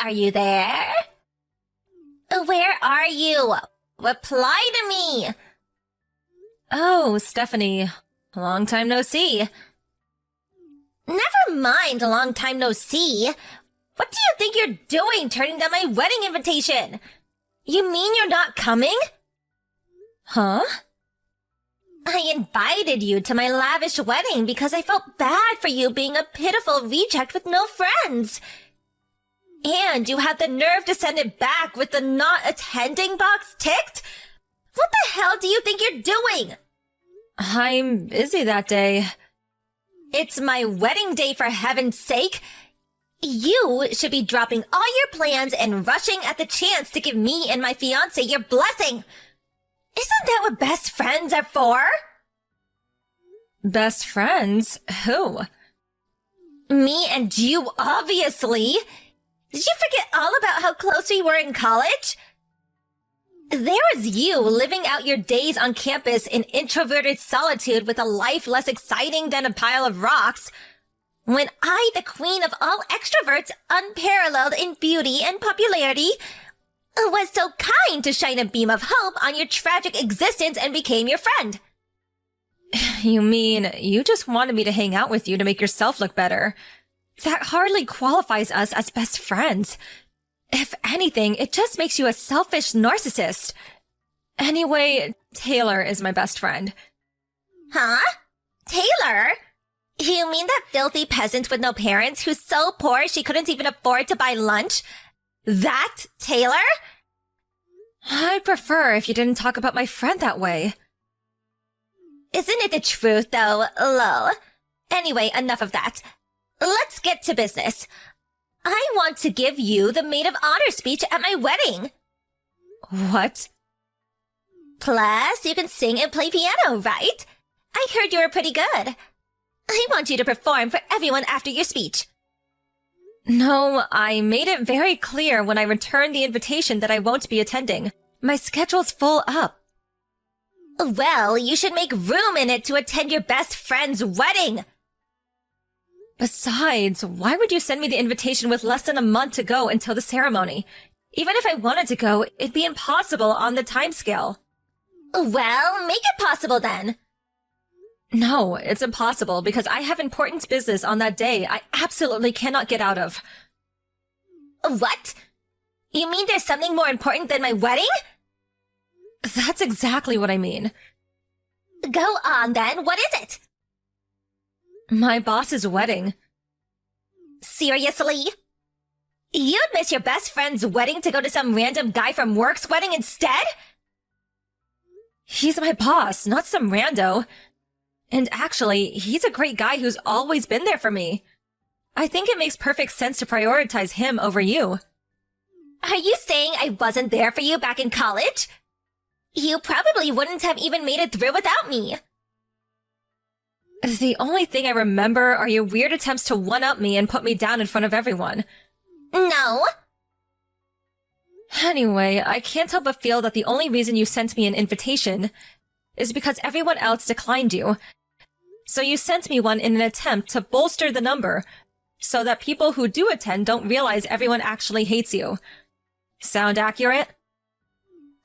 are you there? Where are you? Reply to me! Oh, Stephanie. Long time no see. Never mind long time no see. What do you think you're doing turning down my wedding invitation? You mean you're not coming? Huh? I invited you to my lavish wedding because I felt bad for you being a pitiful reject with no friends. And you had the nerve to send it back with the not attending box ticked? What the hell do you think you're doing? I'm busy that day. It's my wedding day, for heaven's sake. You should be dropping all your plans and rushing at the chance to give me and my fiancé your blessing. Isn't that what best friends are for? Best friends? Who? Me and you, obviously. Did you forget all about how close we were in college? There was you living out your days on campus in introverted solitude with a life less exciting than a pile of rocks, when I, the queen of all extroverts, unparalleled in beauty and popularity, was so kind to shine a beam of hope on your tragic existence and became your friend. You mean you just wanted me to hang out with you to make yourself look better? That hardly qualifies us as best friends. If anything, it just makes you a selfish narcissist. Anyway, Taylor is my best friend. Huh? Taylor? You mean that filthy peasant with no parents who's so poor she couldn't even afford to buy lunch? That Taylor? I'd prefer if you didn't talk about my friend that way. Isn't it the truth, though, lol? Anyway, enough of that. Let's get to business. I want to give you the maid of honor speech at my wedding. What? Plus, you can sing and play piano, right? I heard you were pretty good. I want you to perform for everyone after your speech. No, I made it very clear when I returned the invitation that I won't be attending. My schedule's full up. Well, you should make room in it to attend your best friend's wedding. Besides, why would you send me the invitation with less than a month to go until the ceremony? Even if I wanted to go, it'd be impossible on the timescale. Well, make it possible then. No, it's impossible because I have important business on that day I absolutely cannot get out of. What? You mean there's something more important than my wedding? That's exactly what I mean. Go on then, what is it? My boss's wedding. Seriously? You'd miss your best friend's wedding to go to some random guy from work's wedding instead? He's my boss, not some rando. And actually, he's a great guy who's always been there for me. I think it makes perfect sense to prioritize him over you. Are you saying I wasn't there for you back in college? You probably wouldn't have even made it through without me. The only thing I remember are your weird attempts to one-up me and put me down in front of everyone. No. Anyway, I can't help but feel that the only reason you sent me an invitation is because everyone else declined you. So you sent me one in an attempt to bolster the number, so that people who do attend don't realize everyone actually hates you. Sound accurate?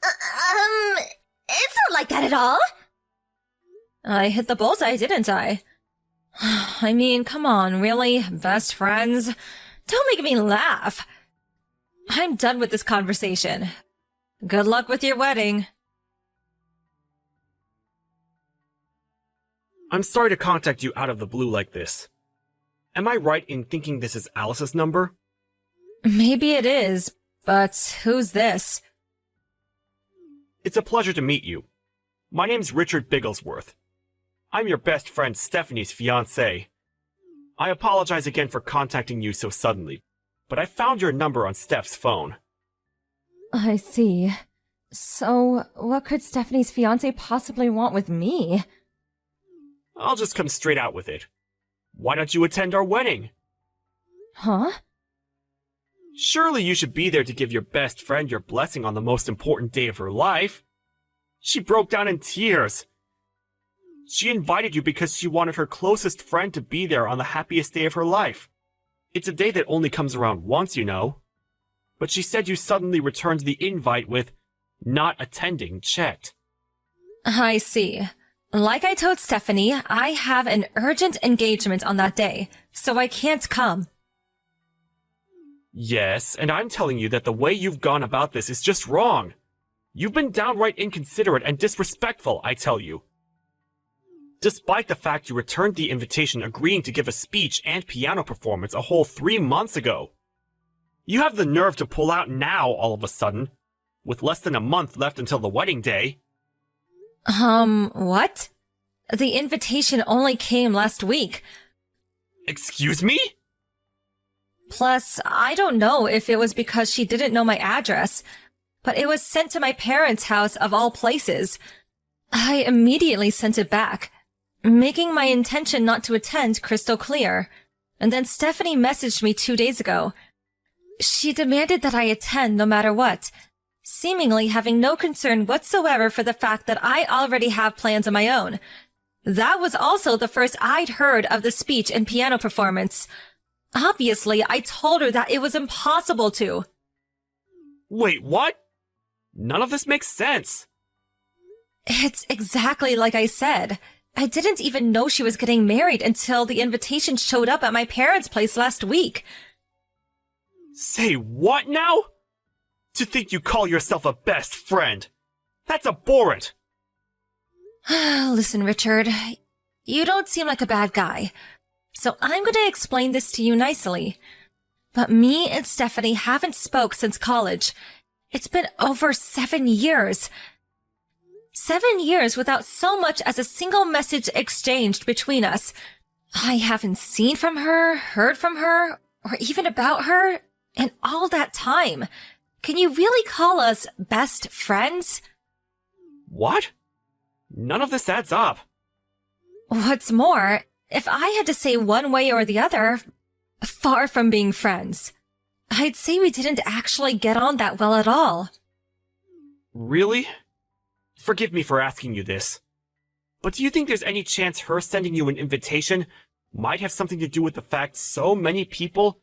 It's not like that at all. I hit the bullseye, didn't I? I mean, come on, really? Best friends? Don't make me laugh. I'm done with this conversation. Good luck with your wedding. I'm sorry to contact you out of the blue like this. Am I right in thinking this is Alice's number? Maybe it is, but who's this? It's a pleasure to meet you. My name's Richard Bigglesworth. I'm your best friend Stephanie's fiancé. I apologize again for contacting you so suddenly, but I found your number on Steph's phone. I see. So, what could Stephanie's fiancé possibly want with me? I'll just come straight out with it. Why don't you attend our wedding? Huh? Surely you should be there to give your best friend your blessing on the most important day of her life. She broke down in tears. She invited you because she wanted her closest friend to be there on the happiest day of her life. It's a day that only comes around once, you know. but she said you suddenly returned the invite with not attending checked. I see. Like I told Stephanie, I have an urgent engagement on that day, so I can't come. Yes, and I'm telling you that the way you've gone about this is just wrong. You've been downright inconsiderate and disrespectful, I tell you. Despite the fact you returned the invitation agreeing to give a speech and piano performance a whole 3 months ago. You have the nerve to pull out now all of a sudden, with less than a month left until the wedding day. What? The invitation only came last week. Excuse me? Plus, I don't know if it was because she didn't know my address, but it was sent to my parents' house of all places. I immediately sent it back, making my intention not to attend crystal clear. And then Stephanie messaged me 2 days ago. She demanded that I attend no matter what, seemingly having no concern whatsoever for the fact that I already have plans of my own. That was also the first I'd heard of the speech and piano performance. Obviously, I told her that it was impossible to. Wait, what? None of this makes sense. It's exactly like I said. I didn't even know she was getting married until the invitation showed up at my parents' place last week. Say what now? To think you call yourself a best friend. That's abhorrent. Listen, Richard, you don't seem like a bad guy, so I'm going to explain this to you nicely. But me and Stephanie haven't spoke since college. It's been over 7 years. 7 years without so much as a single message exchanged between us. I haven't seen from her, heard from her, or even about her in all that time. Can you really call us best friends? What? None of this adds up. What's more, if I had to say one way or the other, far from being friends, I'd say we didn't actually get on that well at all. Really? Forgive me for asking you this, but do you think there's any chance her sending you an invitation might have something to do with the fact so many people,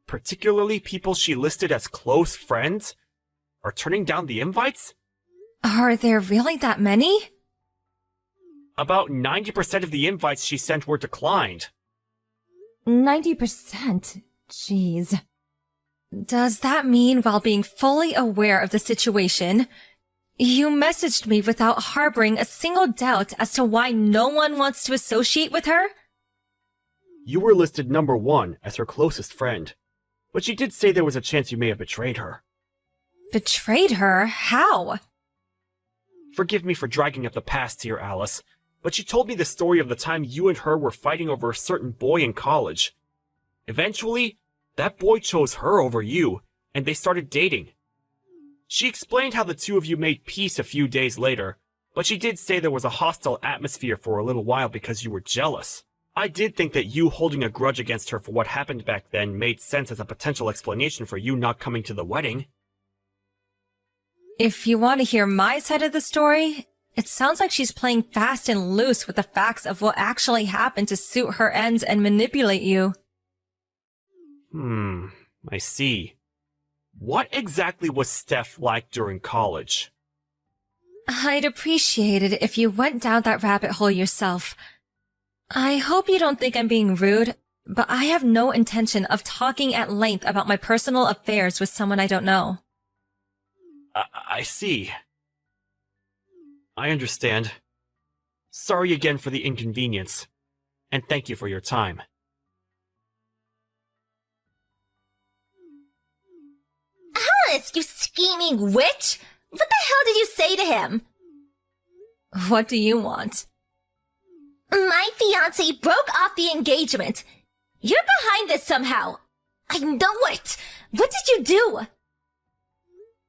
particularly people she listed as close friends, are turning down the invites? Are there really that many? About 90% of the invites she sent were declined. 90%? Jeez. Does that mean while being fully aware of the situation, you messaged me without harboring a single doubt as to why no one wants to associate with her? You were listed number 1 as her closest friend, but she did say there was a chance you may have betrayed her. Betrayed her? How? Forgive me for dragging up the past here, Alice, but she told me the story of the time you and her were fighting over a certain boy in college. Eventually, that boy chose her over you, and they started dating. She explained how the two of you made peace a few days later, but she did say there was a hostile atmosphere for a little while because you were jealous. I did think that you holding a grudge against her for what happened back then made sense as a potential explanation for you not coming to the wedding. If you want to hear my side of the story, it sounds like she's playing fast and loose with the facts of what actually happened to suit her ends and manipulate you. I see. What exactly was Steph like during college? I'd appreciate it if you went down that rabbit hole yourself. I hope you don't think I'm being rude, but I have no intention of talking at length about my personal affairs with someone I don't know. I see. I understand. Sorry again for the inconvenience, and thank you for your time. Alice, you scheming witch! What the hell did you say to him? What do you want? My fiancé broke off the engagement. You're behind this somehow. I know it. What did you do?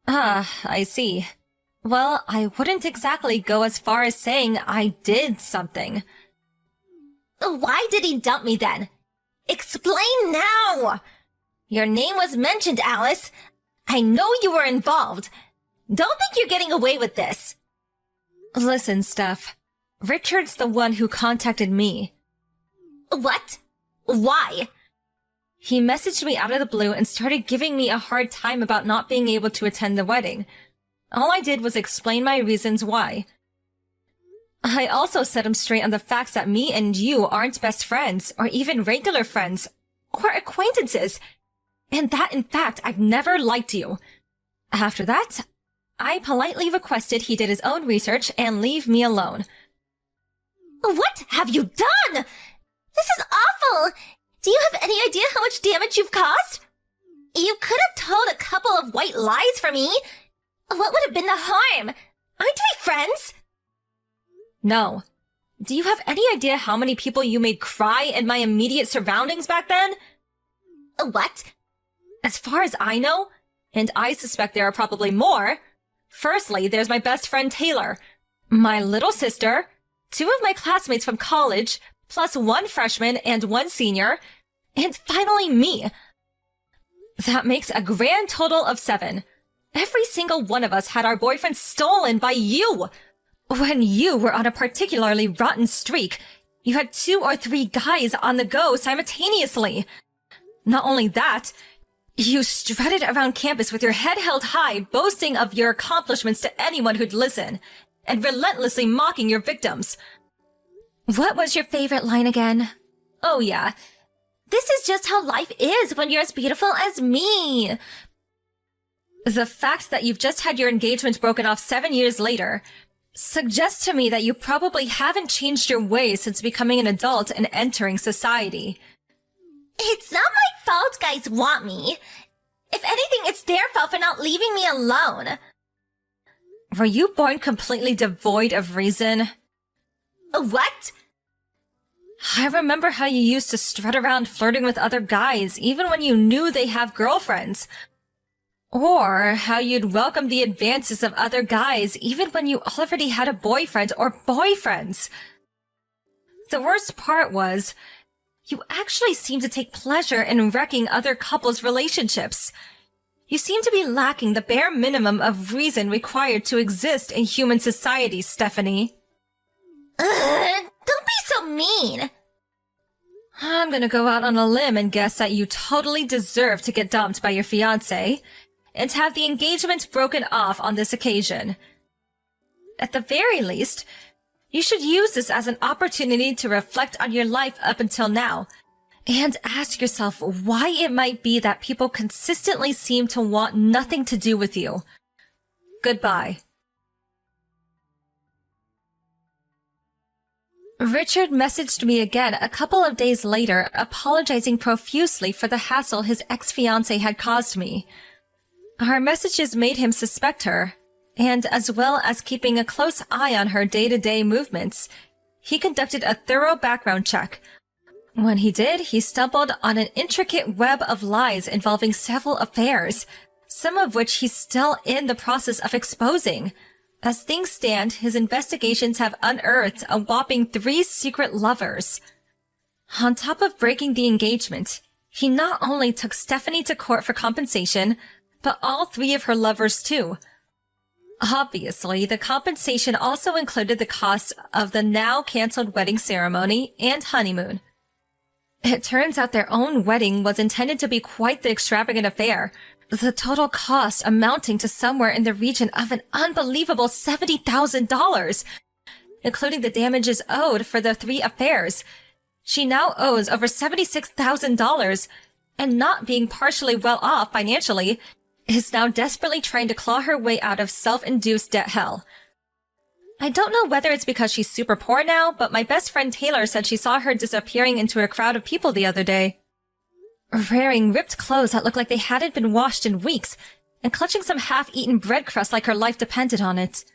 I see. Well, I wouldn't exactly go as far as saying I did something. Why did he dump me then? Explain now! Your name was mentioned, Alice. I know you were involved. Don't think you're getting away with this. Listen, Steph. Richard's the one who contacted me. What? Why? He messaged me out of the blue and started giving me a hard time about not being able to attend the wedding. All I did was explain my reasons why. I also set him straight on the facts that me and you aren't best friends, or even regular friends, or acquaintances, and that in fact I've never liked you. After that, I politely requested he did his own research and leave me alone. What have you done? This is awful! Do you have any idea how much damage you've caused? You could have told a couple of white lies for me. What would have been the harm? Aren't we friends? No. Do you have any idea how many people you made cry in my immediate surroundings back then? What? As far as I know, and I suspect there are probably more, firstly, there's my best friend Taylor, my little sister, 2 of my classmates from college, plus 1 freshman and 1 senior, and finally me. That makes a grand total of 7. Every single one of us had our boyfriends stolen by you. When you were on a particularly rotten streak, you had 2 or 3 guys on the go simultaneously. Not only that, you strutted around campus with your head held high, boasting of your accomplishments to anyone who'd listen, and relentlessly mocking your victims. What was your favorite line again? Oh yeah, this is just how life is when you're as beautiful as me. The fact that you've just had your engagement broken off 7 years later suggests to me that you probably haven't changed your ways since becoming an adult and entering society. It's not my fault guys want me. If anything, it's their fault for not leaving me alone. Were you born completely devoid of reason? What? I remember how you used to strut around flirting with other guys even when you knew they have girlfriends. Or how you'd welcome the advances of other guys even when you already had a boyfriend or boyfriends. The worst part was, you actually seemed to take pleasure in wrecking other couples' relationships. You seem to be lacking the bare minimum of reason required to exist in human society, Stephanie. Don't be so mean. I'm gonna go out on a limb and guess that you totally deserve to get dumped by your fiancé and have the engagement broken off on this occasion. At the very least, you should use this as an opportunity to reflect on your life up until now and ask yourself why it might be that people consistently seem to want nothing to do with you. Goodbye. Richard messaged me again a couple of days later, apologizing profusely for the hassle his ex-fiancée had caused me. Our messages made him suspect her, and as well as keeping a close eye on her day-to-day movements, he conducted a thorough background check. When he did, he stumbled on an intricate web of lies involving several affairs, some of which he's still in the process of exposing. As things stand, his investigations have unearthed a whopping 3 secret lovers. On top of breaking the engagement, he not only took Stephanie to court for compensation, but all 3 of her lovers too. Obviously, the compensation also included the cost of the now cancelled wedding ceremony and honeymoon. It turns out their own wedding was intended to be quite the extravagant affair, the total cost amounting to somewhere in the region of an unbelievable $70,000, including the damages owed for the 3 affairs. She now owes over $76,000, and not being partially well off financially, is now desperately trying to claw her way out of self-induced debt hell. I don't know whether it's because she's super poor now, but my best friend Taylor said she saw her disappearing into a crowd of people the other day, wearing ripped clothes that looked like they hadn't been washed in weeks, and clutching some half-eaten bread crust like her life depended on it.